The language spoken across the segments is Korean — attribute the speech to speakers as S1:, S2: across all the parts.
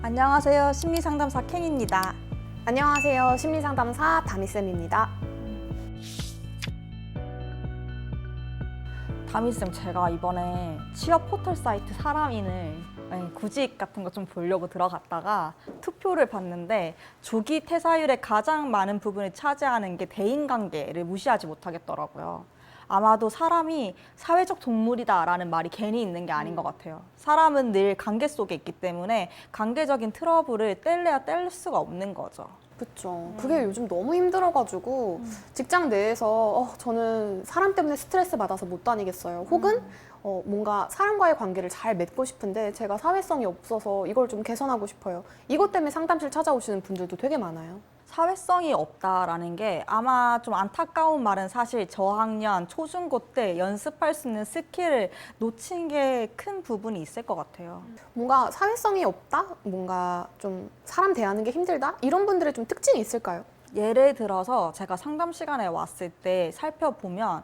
S1: 안녕하세요. 심리상담사 캔입니다.
S2: 안녕하세요. 심리상담사 다미쌤입니다.
S1: 다미쌤, 제가 이번에 취업 포털 사이트 사람인을 구직 같은 거 좀 보려고 들어갔다가 투표를 봤는데 조기 퇴사율의 가장 많은 부분을 차지하는 게 대인관계를 무시하지 못하겠더라고요. 아마도 사람이 사회적 동물이다라는 말이 괜히 있는 게 아닌 것 같아요. 사람은 늘 관계 속에 있기 때문에 관계적인 트러블을 뗄래야 뗄 수가 없는 거죠.
S2: 그쵸. 그게 요즘 너무 힘들어가지고 직장 내에서 저는 사람 때문에 스트레스 받아서 못 다니겠어요. 혹은 뭔가 사람과의 관계를 잘 맺고 싶은데 제가 사회성이 없어서 이걸 좀 개선하고 싶어요. 이것 때문에 상담실 찾아오시는 분들도 되게 많아요.
S1: 사회성이 없다라는 게 아마 좀 안타까운 말은 사실 저학년, 초중고 때 연습할 수 있는 스킬을 놓친 게 큰 부분이 있을 것 같아요.
S2: 뭔가 사회성이 없다? 뭔가 좀 사람 대하는 게 힘들다? 이런 분들의 좀 특징이 있을까요?
S1: 예를 들어서 제가 상담 시간에 왔을 때 살펴보면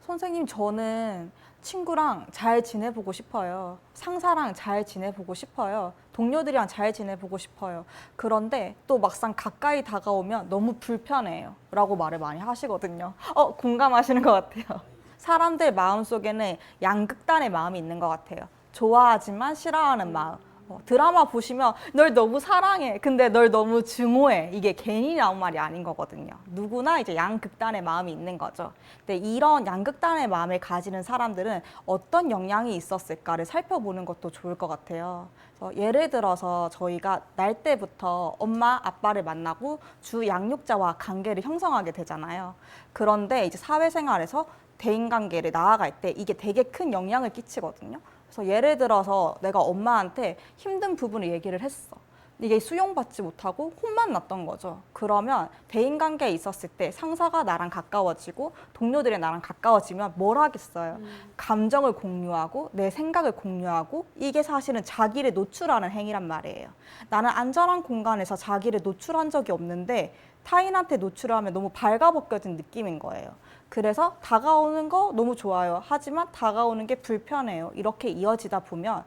S1: 선생님, 저는 친구랑 잘 지내보고 싶어요. 상사랑 잘 지내보고 싶어요. 동료들이랑 잘 지내보고 싶어요. 그런데 또 막상 가까이 다가오면 너무 불편해요. 라고 말을 많이 하시거든요. 공감하시는 것 같아요. 사람들 마음속에는 양극단의 마음이 있는 것 같아요. 좋아하지만 싫어하는 마음. 드라마 보시면 널 너무 사랑해. 근데 널 너무 증오해. 이게 괜히 나온 말이 아닌 거거든요. 누구나 이제 양극단의 마음이 있는 거죠. 근데 이런 양극단의 마음을 가지는 사람들은 어떤 영향이 있었을까를 살펴보는 것도 좋을 것 같아요. 그래서 예를 들어서 저희가 날 때부터 엄마, 아빠를 만나고 주 양육자와 관계를 형성하게 되잖아요. 그런데 이제 사회생활에서 대인관계를 나아갈 때 이게 되게 큰 영향을 끼치거든요. 그래서 예를 들어서 내가 엄마한테 힘든 부분을 얘기를 했어. 이게 수용받지 못하고 혼만 났던 거죠. 그러면 대인관계에 있었을 때 상사가 나랑 가까워지고 동료들이 나랑 가까워지면 뭘 하겠어요. 감정을 공유하고 내 생각을 공유하고 이게 사실은 자기를 노출하는 행위란 말이에요. 나는 안전한 공간에서 자기를 노출한 적이 없는데 타인한테 노출하면 너무 발가벗겨진 느낌인 거예요. 그래서 다가오는 거 너무 좋아요. 하지만 다가오는 게 불편해요. 이렇게 이어지다 보면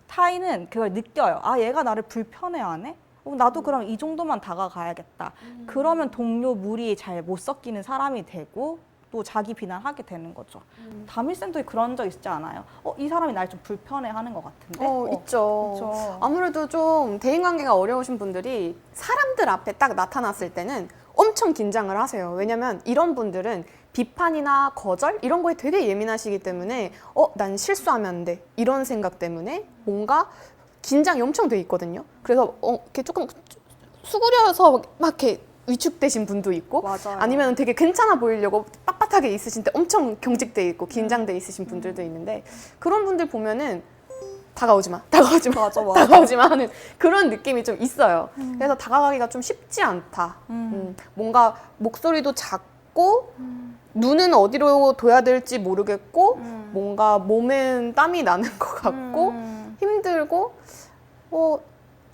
S1: 타인은 그걸 느껴요. 아, 얘가 나를 불편해하네? 나도 그럼 이 정도만 다가가야겠다. 그러면 동료 무리에 잘 못 섞이는 사람이 되고 또 자기 비난하게 되는 거죠. 다미쌤도 그런 적 있지 않아요? 이 사람이 날 좀 불편해하는 것 같은데?
S2: 있죠.
S1: 그쵸.
S2: 아무래도 좀 대인관계가 어려우신 분들이 사람들 앞에 딱 나타났을 때는 엄청 긴장을 하세요. 왜냐면 이런 분들은 비판이나 거절 이런 거에 되게 예민하시기 때문에 난 실수하면 안 돼. 이런 생각 때문에 뭔가 긴장이 엄청 돼 있거든요. 그래서 이렇게 조금 수그려서 막 이렇게 위축되신 분도 있고
S1: 맞아요.
S2: 아니면 되게 괜찮아 보이려고 빳빳하게 있으신데 엄청 경직돼 있고 긴장돼 있으신 분들도 있는데 그런 분들 보면은 다가오지 마, 다가오지 마,
S1: 맞아.
S2: 다가오지 마 하는 그런 느낌이 좀 있어요. 그래서 다가가기가 좀 쉽지 않다. 뭔가 목소리도 작고 눈은 어디로 둬야 될지 모르겠고 뭔가 몸엔 땀이 나는 것 같고 힘들고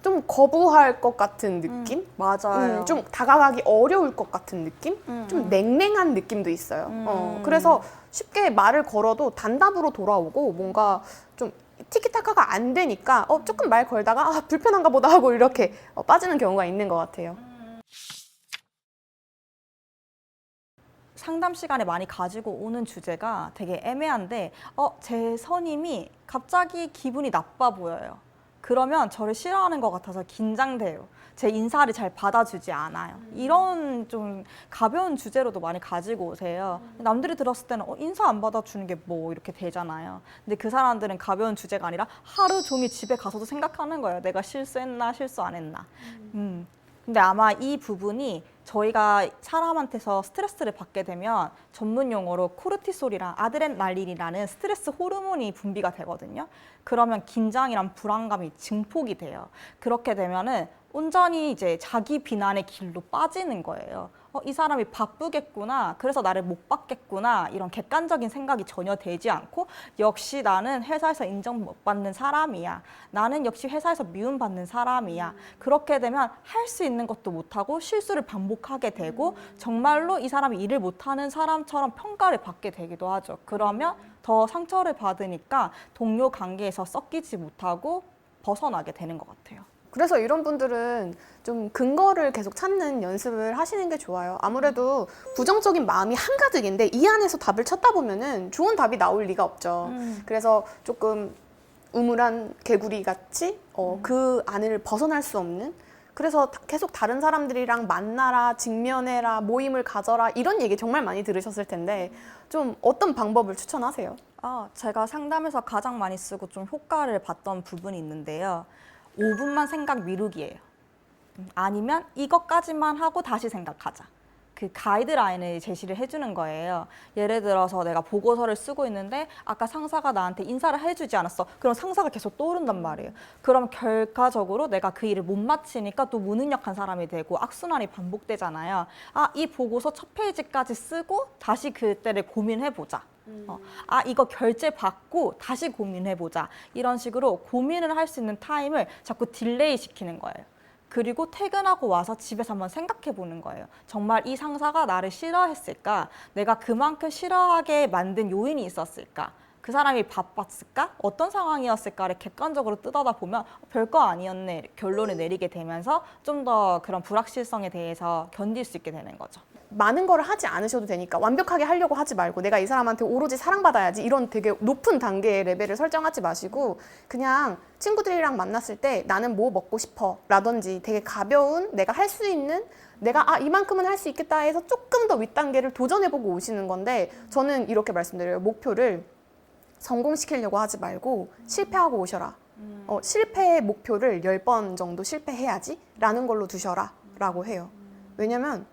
S2: 좀 거부할 것 같은 느낌?
S1: 맞아요.
S2: 좀 다가가기 어려울 것 같은 느낌? 좀 냉랭한 느낌도 있어요. 그래서 쉽게 말을 걸어도 단답으로 돌아오고 뭔가 좀 티키타카가 안 되니까 조금 말 걸다가 불편한가 보다 하고 이렇게 빠지는 경우가 있는 것 같아요.
S1: 상담 시간에 많이 가지고 오는 주제가 되게 애매한데 제 선임이 갑자기 기분이 나빠 보여요. 그러면 저를 싫어하는 것 같아서 긴장돼요. 제 인사를 잘 받아주지 않아요. 이런 좀 가벼운 주제로도 많이 가지고 오세요. 남들이 들었을 때는 인사 안 받아주는 게 뭐 이렇게 되잖아요. 근데 그 사람들은 가벼운 주제가 아니라 하루 종일 집에 가서도 생각하는 거예요. 내가 실수했나 실수 안 했나. 근데 아마 이 부분이 저희가 사람한테서 스트레스를 받게 되면 전문 용어로 코르티솔이랑 아드레날린이라는 스트레스 호르몬이 분비가 되거든요. 그러면 긴장이랑 불안감이 증폭이 돼요. 그렇게 되면은 온전히 이제 자기 비난의 길로 빠지는 거예요. 이 사람이 바쁘겠구나. 그래서 나를 못 받겠구나. 이런 객관적인 생각이 전혀 되지 않고 역시 나는 회사에서 인정 못 받는 사람이야. 나는 역시 회사에서 미움받는 사람이야. 그렇게 되면 할 수 있는 것도 못하고 실수를 반복하게 되고 정말로 이 사람이 일을 못하는 사람처럼 평가를 받게 되기도 하죠. 그러면 더 상처를 받으니까 동료 관계에서 섞이지 못하고 벗어나게 되는 것 같아요.
S2: 그래서 이런 분들은 좀 근거를 계속 찾는 연습을 하시는 게 좋아요. 아무래도 부정적인 마음이 한가득인데 이 안에서 답을 찾다 보면은 좋은 답이 나올 리가 없죠. 그래서 조금 우물한 개구리 같이 그 안을 벗어날 수 없는, 그래서 계속 다른 사람들이랑 만나라, 직면해라, 모임을 가져라 이런 얘기 정말 많이 들으셨을 텐데 좀 어떤 방법을 추천하세요?
S1: 제가 상담에서 가장 많이 쓰고 좀 효과를 봤던 부분이 있는데요. 5분만 생각 미루기예요. 아니면 이것까지만 하고 다시 생각하자. 그 가이드라인을 제시를 해주는 거예요. 예를 들어서 내가 보고서를 쓰고 있는데 아까 상사가 나한테 인사를 해주지 않았어. 그럼 상사가 계속 떠오른단 말이에요. 그럼 결과적으로 내가 그 일을 못 마치니까 또 무능력한 사람이 되고 악순환이 반복되잖아요. 이 보고서 첫 페이지까지 쓰고 다시 그때를 고민해보자. 이거 결제 받고 다시 고민해보자. 이런 식으로 고민을 할 수 있는 타임을 자꾸 딜레이 시키는 거예요. 그리고 퇴근하고 와서 집에서 한번 생각해 보는 거예요. 정말 이 상사가 나를 싫어했을까? 내가 그만큼 싫어하게 만든 요인이 있었을까? 그 사람이 바빴을까? 어떤 상황이었을까를 객관적으로 뜯어다 보면 별거 아니었네 결론을 내리게 되면서 좀 더 그런 불확실성에 대해서 견딜 수 있게 되는 거죠.
S2: 많은 걸 하지 않으셔도 되니까 완벽하게 하려고 하지 말고 내가 이 사람한테 오로지 사랑받아야지 이런 되게 높은 단계의 레벨을 설정하지 마시고 그냥 친구들이랑 만났을 때 나는 뭐 먹고 싶어 라든지 되게 가벼운 내가 할 수 있는 내가 이만큼은 할 수 있겠다 해서 조금 더 윗단계를 도전해보고 오시는 건데 저는 이렇게 말씀드려요. 목표를 성공시키려고 하지 말고 실패하고 오셔라. 실패의 목표를 10번 정도 실패해야지 라는 걸로 두셔라 라고 해요. 왜냐면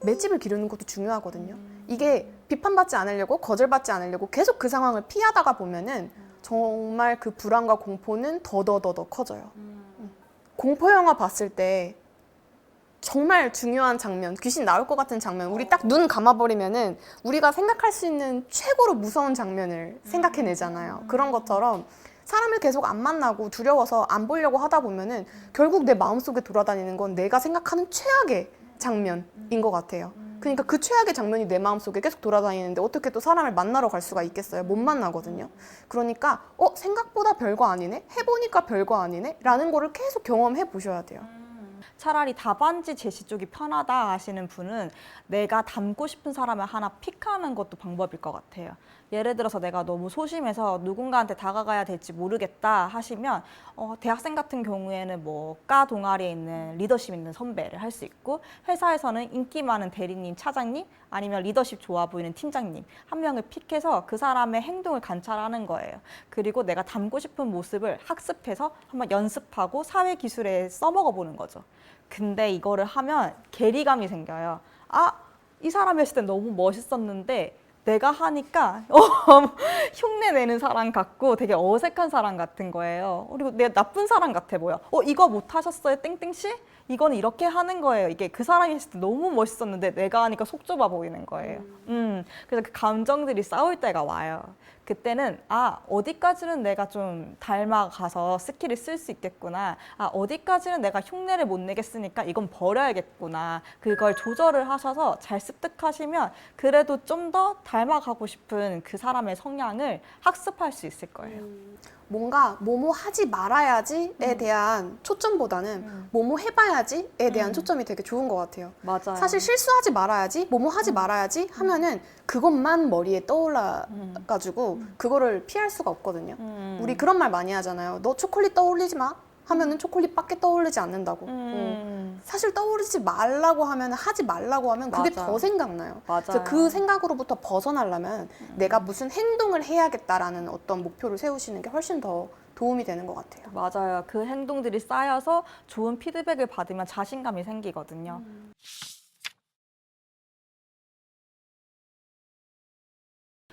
S2: 맷집을 기르는 것도 중요하거든요. 이게 비판받지 않으려고 거절받지 않으려고 계속 그 상황을 피하다가 보면은 정말 그 불안과 공포는 더더더더 커져요. 공포 영화 봤을 때 정말 중요한 장면, 귀신 나올 것 같은 장면, 우리 딱 눈 감아버리면은 우리가 생각할 수 있는 최고로 무서운 장면을 생각해내잖아요. 그런 것처럼 사람을 계속 안 만나고 두려워서 안 보려고 하다 보면은 결국 내 마음속에 돌아다니는 건 내가 생각하는 최악의 장면인 것 같아요. 그러니까 그 최악의 장면이 내 마음속에 계속 돌아다니는데 어떻게 또 사람을 만나러 갈 수가 있겠어요? 못 만나거든요. 그러니까 생각보다 별거 아니네? 해보니까 별거 아니네? 라는 거를 계속 경험해 보셔야 돼요.
S1: 차라리 답안지 제시 쪽이 편하다 하시는 분은 내가 닮고 싶은 사람을 하나 픽하는 것도 방법일 것 같아요. 예를 들어서 내가 너무 소심해서 누군가한테 다가가야 될지 모르겠다 하시면 대학생 같은 경우에는 과 동아리에 있는 리더십 있는 선배를 할 수 있고 회사에서는 인기 많은 대리님, 차장님 아니면 리더십 좋아 보이는 팀장님 한 명을 픽해서 그 사람의 행동을 관찰하는 거예요. 그리고 내가 닮고 싶은 모습을 학습해서 한번 연습하고 사회 기술에 써먹어 보는 거죠. 근데 이거를 하면 괴리감이 생겨요. 이 사람이 했을 땐 너무 멋있었는데 내가 하니까 흉내 내는 사람 같고 되게 어색한 사람 같은 거예요. 그리고 내가 나쁜 사람 같아 보여. 이거 못 하셨어요? 땡땡씨? 이거는 이렇게 하는 거예요. 이게 그 사람이 했을 때 너무 멋있었는데 내가 하니까 속 좁아 보이는 거예요. 그래서 그 감정들이 싸울 때가 와요. 그때는 어디까지는 내가 좀 닮아가서 스킬을 쓸 수 있겠구나. 어디까지는 내가 흉내를 못 내겠으니까 이건 버려야겠구나. 그걸 조절을 하셔서 잘 습득하시면 그래도 좀 더 닮아가고 싶은 그 사람의 성향을 학습할 수 있을 거예요.
S2: 뭔가 뭐뭐 하지 말아야지에 대한 초점보다는 뭐뭐 해봐야지에 대한 초점이 되게 좋은 것 같아요.
S1: 맞아요.
S2: 사실 실수하지 말아야지, 뭐뭐 하지 말아야지 하면은 그것만 머리에 떠올라가지고 그거를 피할 수가 없거든요. 우리 그런 말 많이 하잖아요. 너 초콜릿 떠올리지 마 하면은 초콜릿밖에 떠오르지 않는다고. 사실 떠오르지 말라고 하면 하지 말라고 하면 그게
S1: 맞아.
S2: 더 생각나요.
S1: 맞아요.
S2: 그래서 그 생각으로부터 벗어나려면 내가 무슨 행동을 해야겠다라는 어떤 목표를 세우시는 게 훨씬 더 도움이 되는 것 같아요.
S1: 맞아요. 그 행동들이 쌓여서 좋은 피드백을 받으면 자신감이 생기거든요.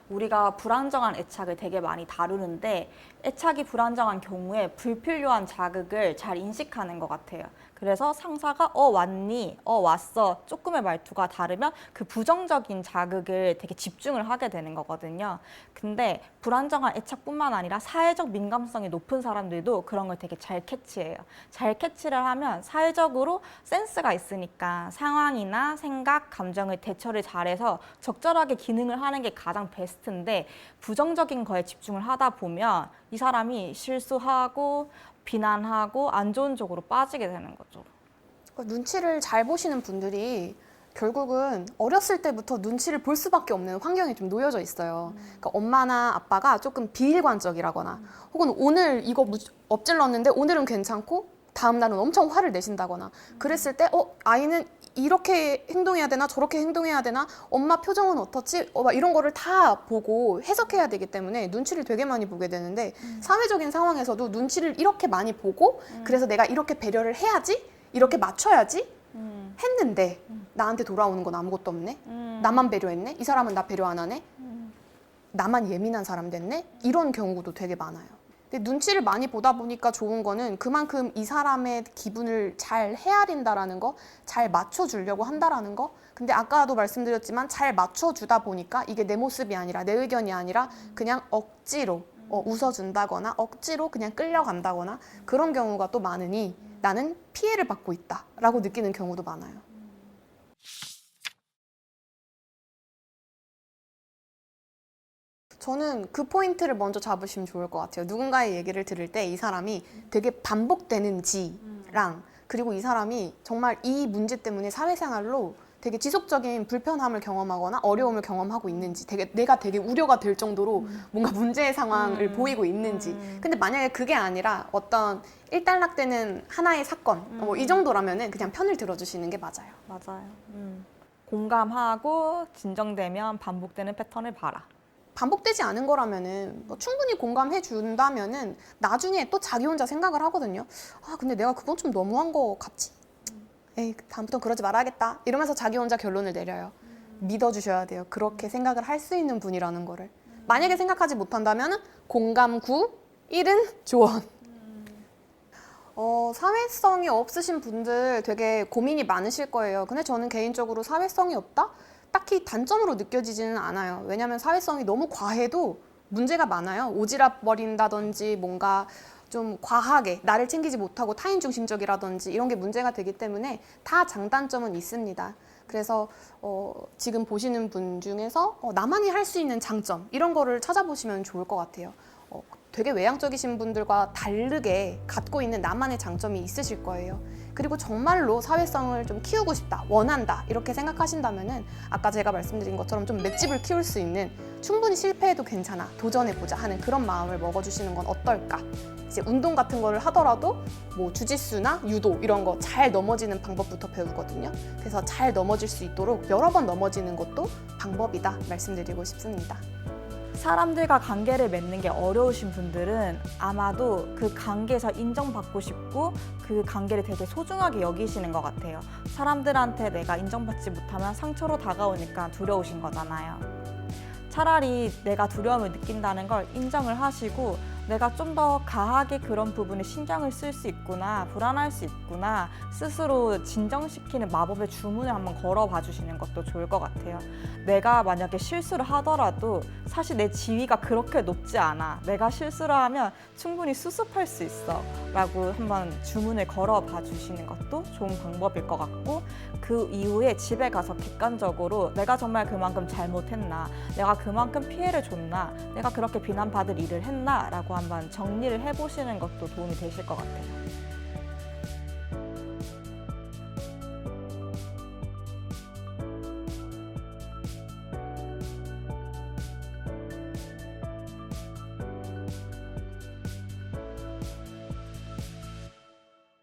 S1: 우리가 불안정한 애착을 되게 많이 다루는데 애착이 불안정한 경우에 불필요한 자극을 잘 인식하는 것 같아요. 그래서 상사가 왔니? 왔어. 조금의 말투가 다르면 그 부정적인 자극을 되게 집중을 하게 되는 거거든요. 근데 불안정한 애착뿐만 아니라 사회적 민감성이 높은 사람들도 그런 걸 되게 잘 캐치해요. 잘 캐치를 하면 사회적으로 센스가 있으니까 상황이나 생각, 감정을 대처를 잘해서 적절하게 기능을 하는 게 가장 베스트인데 부정적인 거에 집중을 하다 보면 이 사람이 실수하고 비난하고 안 좋은 쪽으로 빠지게 되는 거죠.
S2: 그러니까 눈치를 잘 보시는 분들이 결국은 어렸을 때부터 눈치를 볼 수밖에 없는 환경에 좀 놓여져 있어요. 그러니까 엄마나 아빠가 조금 비일관적이라거나 혹은 오늘 이거 엎질렀는데 오늘은 괜찮고 다음 날은 엄청 화를 내신다거나 그랬을 때 아이는 이렇게 행동해야 되나 저렇게 행동해야 되나 엄마 표정은 어떻지? 막 이런 거를 다 보고 해석해야 되기 때문에 눈치를 되게 많이 보게 되는데 사회적인 상황에서도 눈치를 이렇게 많이 보고 그래서 내가 이렇게 배려를 해야지 이렇게 맞춰야지 했는데 나한테 돌아오는 건 아무것도 없네. 나만 배려했네. 이 사람은 나 배려 안 하네. 나만 예민한 사람 됐네. 이런 경우도 되게 많아요. 근데 눈치를 많이 보다 보니까 좋은 거는 그만큼 이 사람의 기분을 잘 헤아린다라는 거, 잘 맞춰주려고 한다라는 거. 근데 아까도 말씀드렸지만 잘 맞춰주다 보니까 이게 내 모습이 아니라 내 의견이 아니라 그냥 억지로 웃어준다거나 억지로 그냥 끌려간다거나 그런 경우가 또 많으니 나는 피해를 받고 있다라고 느끼는 경우도 많아요. 저는 그 포인트를 먼저 잡으시면 좋을 것 같아요. 누군가의 얘기를 들을 때 이 사람이 되게 반복되는지랑 그리고 이 사람이 정말 이 문제 때문에 사회생활로 되게 지속적인 불편함을 경험하거나 어려움을 경험하고 있는지 내가 되게 우려가 될 정도로 뭔가 문제의 상황을 보이고 있는지 근데 만약에 그게 아니라 어떤 일단락되는 하나의 사건 뭐 이 정도라면은 그냥 편을 들어주시는 게 맞아요.
S1: 맞아요. 공감하고 진정되면 반복되는 패턴을 봐라.
S2: 반복되지 않은 거라면은 충분히 공감해 준다면은 나중에 또 자기 혼자 생각을 하거든요. 아 근데 내가 그건 좀 너무한 거 같지? 에이 다음부터 그러지 말아야겠다 이러면서 자기 혼자 결론을 내려요. 믿어주셔야 돼요. 그렇게 생각을 할 수 있는 분이라는 거를. 만약에 생각하지 못한다면 공감 9, 1은 조언. 사회성이 없으신 분들 되게 고민이 많으실 거예요. 근데 저는 개인적으로 사회성이 없다? 딱히 단점으로 느껴지지는 않아요. 왜냐하면 사회성이 너무 과해도 문제가 많아요. 오지랖 버린다든지 뭔가 좀 과하게 나를 챙기지 못하고 타인 중심적이라든지 이런 게 문제가 되기 때문에 다 장단점은 있습니다. 그래서 지금 보시는 분 중에서 나만이 할 수 있는 장점 이런 거를 찾아보시면 좋을 것 같아요. 되게 외향적이신 분들과 다르게 갖고 있는 나만의 장점이 있으실 거예요. 그리고 정말로 사회성을 좀 키우고 싶다, 원한다 이렇게 생각하신다면은 아까 제가 말씀드린 것처럼 좀 맷집을 키울 수 있는 충분히 실패해도 괜찮아, 도전해보자 하는 그런 마음을 먹어주시는 건 어떨까? 이제 운동 같은 거를 하더라도 뭐 주짓수나 유도 이런 거 잘 넘어지는 방법부터 배우거든요. 그래서 잘 넘어질 수 있도록 여러 번 넘어지는 것도 방법이다 말씀드리고 싶습니다.
S1: 사람들과 관계를 맺는 게 어려우신 분들은 아마도 그 관계에서 인정받고 싶고 그 관계를 되게 소중하게 여기시는 것 같아요. 사람들한테 내가 인정받지 못하면 상처로 다가오니까 두려우신 거잖아요. 차라리 내가 두려움을 느낀다는 걸 인정을 하시고 내가 좀 더 가하게 그런 부분에 신경을 쓸 수 있구나, 불안할 수 있구나 스스로 진정시키는 마법의 주문을 한번 걸어봐 주시는 것도 좋을 것 같아요. 내가 만약에 실수를 하더라도 사실 내 지위가 그렇게 높지 않아. 내가 실수를 하면 충분히 수습할 수 있어 라고 한번 주문을 걸어봐 주시는 것도 좋은 방법일 것 같고 그 이후에 집에 가서 객관적으로 내가 정말 그만큼 잘못했나, 내가 그만큼 피해를 줬나, 내가 그렇게 비난받을 일을 했나 라고 한번 정리를 해보시는 것도 도움이 되실 것 같아요.